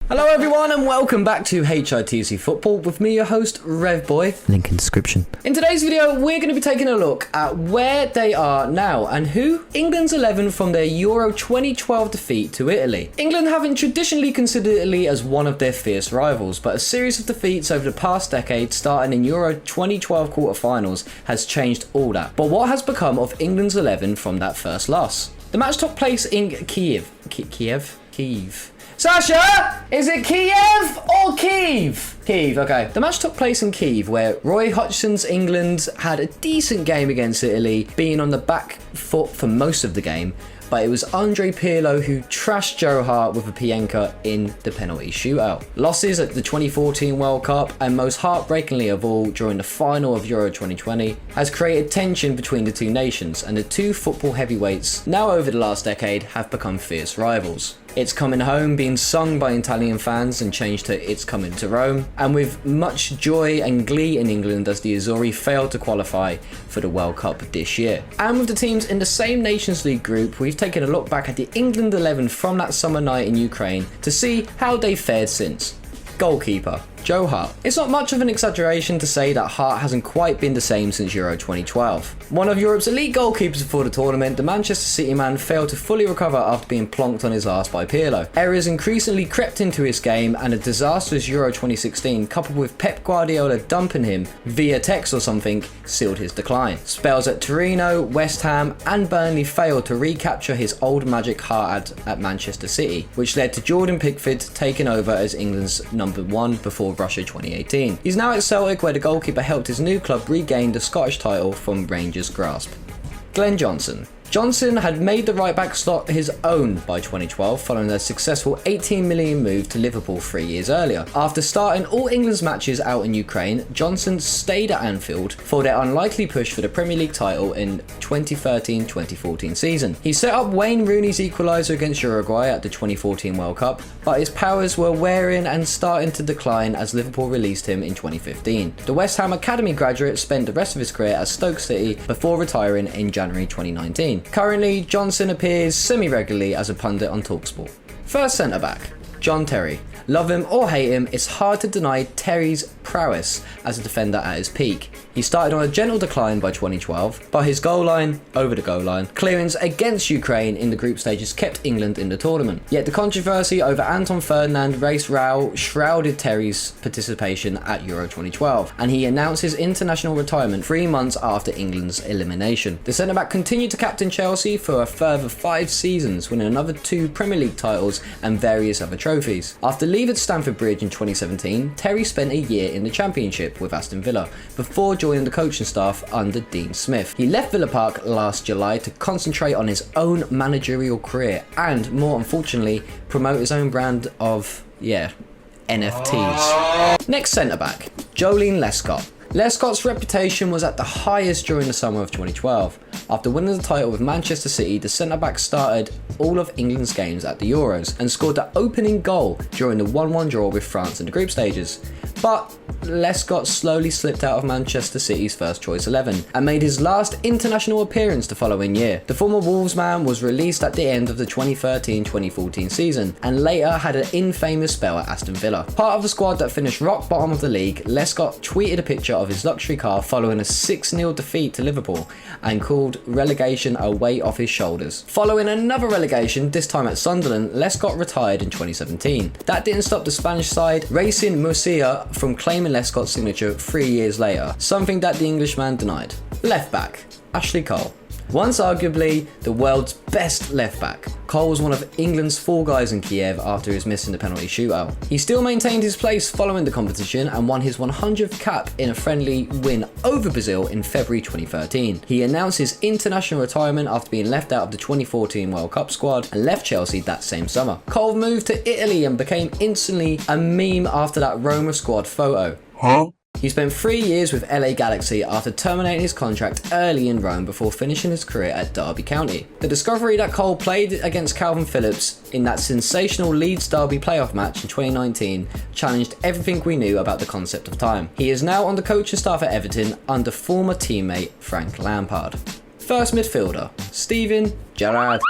Hello everyone and welcome back to HITC Football with me, your host, Revboy. Link in description. In today's video, we're going to be taking a look at where they are now and who England's 11 from their Euro 2012 defeat to Italy. England haven't traditionally considered Italy as one of their fierce rivals, but a series of defeats over the past decade, starting in Euro 2012 quarterfinals, has changed all that. But what has become of England's 11 from that first loss? The match took place in Kiev. Kiev. Sasha, is it Kiev or Kiev? Kiev, okay. The match took place in Kiev, where Roy Hodgson's England had a decent game against Italy, being on the back foot for most of the game, but it was Andre Pirlo who trashed Gerrard with a Pienka in the penalty shootout. Losses at the 2014 World Cup, and most heartbreakingly of all during the final of Euro 2020, has created tension between the two nations, and the two football heavyweights, now over the last decade, have become fierce rivals. It's Coming Home being sung by Italian fans and changed to It's Coming to Rome, and with much joy and glee in England as the Azzurri failed to qualify for the World Cup this year. And with the teams in the same Nations League group, we've taken a look back at the England 11 from that summer night in Ukraine to see how they fared since. Goalkeeper, Joe Hart. It's not much of an exaggeration to say that Hart hasn't quite been the same since Euro 2012. One of Europe's elite goalkeepers before the tournament, the Manchester City man failed to fully recover after being plonked on his arse by Pirlo. Errors increasingly crept into his game, and a disastrous Euro 2016, coupled with Pep Guardiola dumping him via text or something, sealed his decline. Spells at Torino, West Ham and Burnley failed to recapture his old magic Hart at Manchester City, which led to Jordan Pickford taking over as England's number one before Russia 2018. He's now at Celtic, where the goalkeeper helped his new club regain the Scottish title from Rangers' grasp. Glenn Johnson. Johnson had made the right-back slot his own by 2012 following their successful 18 million move to Liverpool 3 years earlier. After starting all England's matches out in Ukraine, Johnson stayed at Anfield for their unlikely push for the Premier League title in 2013-2014 season. He set up Wayne Rooney's equaliser against Uruguay at the 2014 World Cup, but his powers were wearing and starting to decline as Liverpool released him in 2015. The West Ham Academy graduate spent the rest of his career at Stoke City before retiring in January 2019. Currently, Johnson appears semi-regularly as a pundit on TalkSport. First centre-back, John Terry. Love him or hate him, it's hard to deny Terry's prowess as a defender at his peak. He started on a gentle decline by 2012, but his goal line, over the goal line, clearance against Ukraine in the group stages kept England in the tournament. Yet the controversy over Anton Ferdinand race row shrouded Terry's participation at Euro 2012, and he announced his international retirement 3 months after England's elimination. The centre-back continued to captain Chelsea for a further 5 seasons, winning another 2 Premier League titles and various other trophies. After leaving Stamford Bridge in 2017, Terry spent a year in the Championship with Aston Villa before joining the coaching staff under Dean Smith. He left Villa Park last July to concentrate on his own managerial career and, more unfortunately, promote his own brand of, NFTs. Next centre-back, Joleon Lescott. Lescott's reputation was at the highest during the summer of 2012. After winning the title with Manchester City, the centre-back started all of England's games at the Euros and scored the opening goal during the 1-1 draw with France in the group stages. But Lescott slowly slipped out of Manchester City's first choice 11 and made his last international appearance the following year. The former Wolves man was released at the end of the 2013-2014 season and later had an infamous spell at Aston Villa. Part of the squad that finished rock bottom of the league, Lescott tweeted a picture of his luxury car following a 6-0 defeat to Liverpool and called relegation a weight off his shoulders. Following another relegation, this time at Sunderland, Lescott retired in 2017. That didn't stop the Spanish side Racing Murcia from claiming Lescott's signature 3 years later, something that the Englishman denied. Left back, Ashley Cole. Once arguably the world's best left back, Cole was one of England's fall guys in Kiev after his missing the penalty shootout. He still maintained his place following the competition and won his 100th cap in a friendly win over Brazil in February 2013. He announced his international retirement after being left out of the 2014 World Cup squad and left Chelsea that same summer. Cole moved to Italy and became instantly a meme after that Roma squad photo. He spent 3 years with LA Galaxy after terminating his contract early in Rome before finishing his career at Derby County. The discovery that Cole played against Calvin Phillips in that sensational Leeds Derby playoff match in 2019 challenged everything we knew about the concept of time. He is now on the coaching staff at Everton under former teammate Frank Lampard. First midfielder, Steven Gerrard.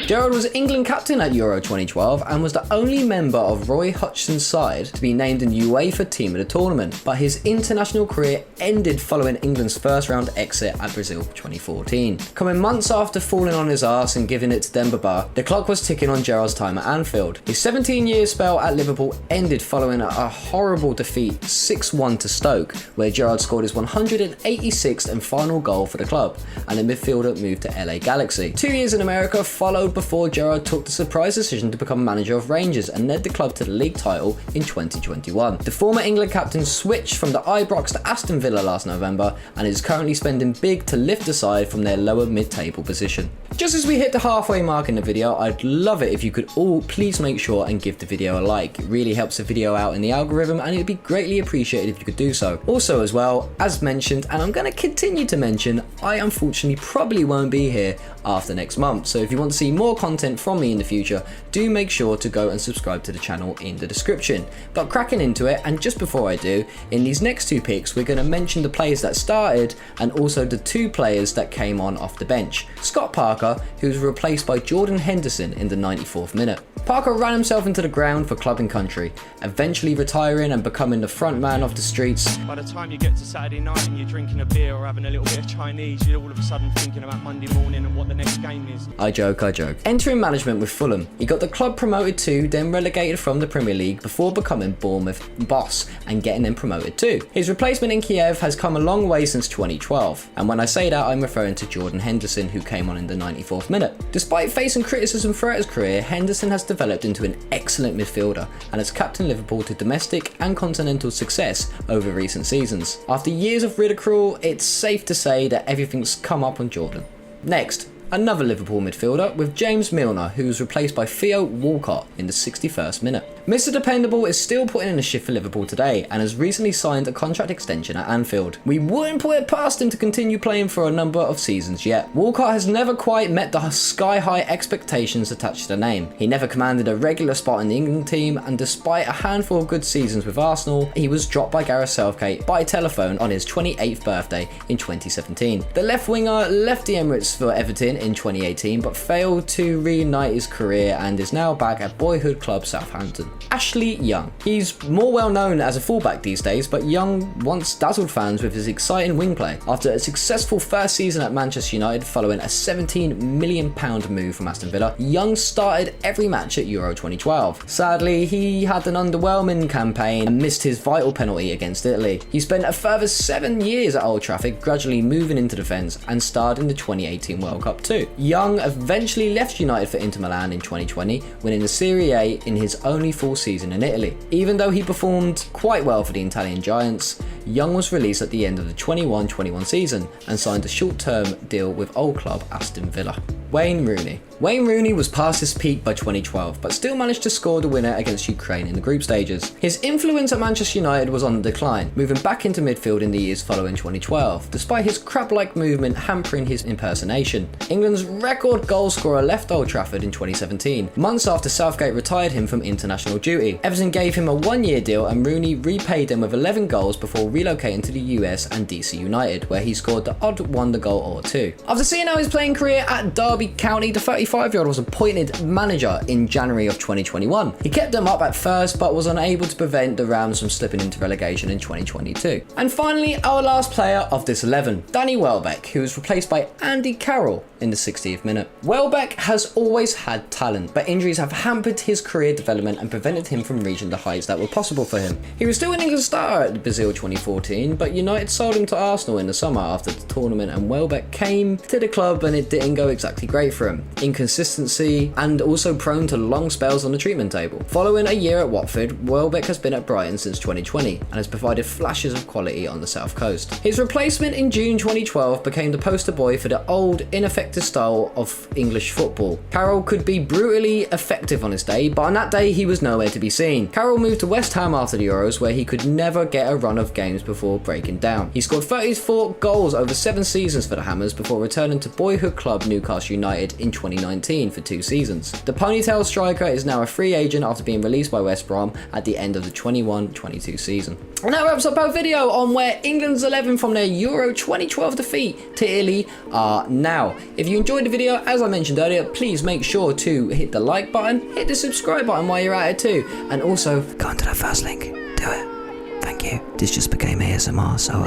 Gerrard was England captain at Euro 2012 and was the only member of Roy Hodgson's side to be named in UEFA Team of the Tournament, but his international career ended following England's first round exit at Brazil 2014. Coming months after falling on his arse and giving it to Demba Ba, the clock was ticking on Gerrard's time at Anfield. His 17-year spell at Liverpool ended following a horrible defeat 6-1 to Stoke, where Gerrard scored his 186th and final goal for the club, and the midfielder moved to LA Galaxy. 2 years in America followed before Gerrard took the surprise decision to become manager of Rangers and led the club to the league title in 2021. The former England captain switched from the Ibrox to Aston Villa last November and is currently spending big to lift the side from their lower mid-table position. Just as we hit the halfway mark in the video, I'd love it if you could all please make sure and give the video a like. It really helps the video out in the algorithm and it would be greatly appreciated if you could do so. Also as well, as mentioned, and I'm going to continue to mention, I unfortunately probably won't be here after next month, so if you want to see more content from me in the future, do make sure to go and subscribe to the channel in the description. But cracking into it, and just before I do, in these next two picks we're going to mention the players that started and also the two players that came on off the bench. Scott Parker, who was replaced by Jordan Henderson in the 94th minute. Parker ran himself into the ground for club and country, eventually retiring and becoming the front man of the streets. By the time you get to Saturday night and you're drinking a beer or having a little bit of Chinese, you're all of a sudden thinking about Monday morning and what the next game is. I joke. Entering management with Fulham, he got the club promoted to, then relegated from the Premier League before becoming Bournemouth boss and getting them promoted too. His replacement in Kiev has come a long way since 2012, and when I say that I'm referring to Jordan Henderson, who came on in the 94th minute. Despite facing criticism throughout his career, Henderson has developed into an excellent midfielder and has captained Liverpool to domestic and continental success over recent seasons. After years of ridicule, it's safe to say that everything's come up on Jordan. Next, another Liverpool midfielder with James Milner, who was replaced by Theo Walcott in the 61st minute. Mr. Dependable is still putting in a shift for Liverpool today and has recently signed a contract extension at Anfield. We wouldn't put it past him to continue playing for a number of seasons yet. Walcott has never quite met the sky-high expectations attached to the name. He never commanded a regular spot in the England team, and despite a handful of good seasons with Arsenal, he was dropped by Gareth Southgate by telephone on his 28th birthday in 2017. The left winger left the Emirates for Everton in 2018 but failed to reunite his career and is now back at boyhood club Southampton. Ashley Young. He's more well known as a fullback these days, but Young once dazzled fans with his exciting wing play. After a successful first season at Manchester United following a £17 million move from Aston Villa, Young started every match at Euro 2012. Sadly, he had an underwhelming campaign and missed his vital penalty against Italy. He spent a further 7 years at Old Trafford, gradually moving into defence and starred in the 2018 World Cup too. Young eventually left United for Inter Milan in 2020, winning the Serie A in his only full season in Italy. Even though he performed quite well for the Italian Giants, Young was released at the end of the 21-21 season and signed a short-term deal with old club Aston Villa. Wayne Rooney. Wayne Rooney was past his peak by 2012, but still managed to score the winner against Ukraine in the group stages. His influence at Manchester United was on the decline, moving back into midfield in the years following 2012, despite his crab-like movement hampering his impersonation. England's record goalscorer left Old Trafford in 2017, months after Southgate retired him from international duty. Everton gave him a 1-year deal and Rooney repaid them with 11 goals before relocating to the US and DC United, where he scored the odd wonder goal or two. After seeing out his playing career at Derby County, the 35-year-old was appointed manager in January of 2021. He kept them up at first but was unable to prevent the Rams from slipping into relegation in 2022. And finally, our last player of this 11, Danny Welbeck, who was replaced by Andy Carroll in the 60th minute. Welbeck has always had talent, but injuries have hampered his career development and prevented him from reaching the heights that were possible for him. He was still an England starter at Brazil 2014, but United sold him to Arsenal in the summer after the tournament, and Welbeck came to the club and it didn't go exactly great for him. Inconsistency and also prone to long spells on the treatment table. Following a year at Watford, Welbeck has been at Brighton since 2020 and has provided flashes of quality on the south coast. His replacement in June 2012 became the poster boy for the old, ineffective style of English football. Carroll could be brutally effective on his day, but on that day he was nowhere to be seen. Carroll moved to West Ham after the Euros, where he could never get a run of games before breaking down. He scored 34 goals over 7 seasons for the Hammers before returning to boyhood club Newcastle United in 2019 for 2 seasons. The ponytail striker is now a free agent after being released by West Brom at the end of the 21-22 season. And that wraps up our video on where England's 11 from their Euro 2012 defeat to Italy are now. If you enjoyed the video, as I mentioned earlier, please make sure to hit the like button, hit the subscribe button while you're at it too, and also go onto that first link. Do it. Thank you. This just became ASMR, so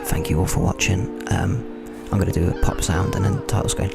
thank you all for watching. I'm going to do a pop sound and then title screen.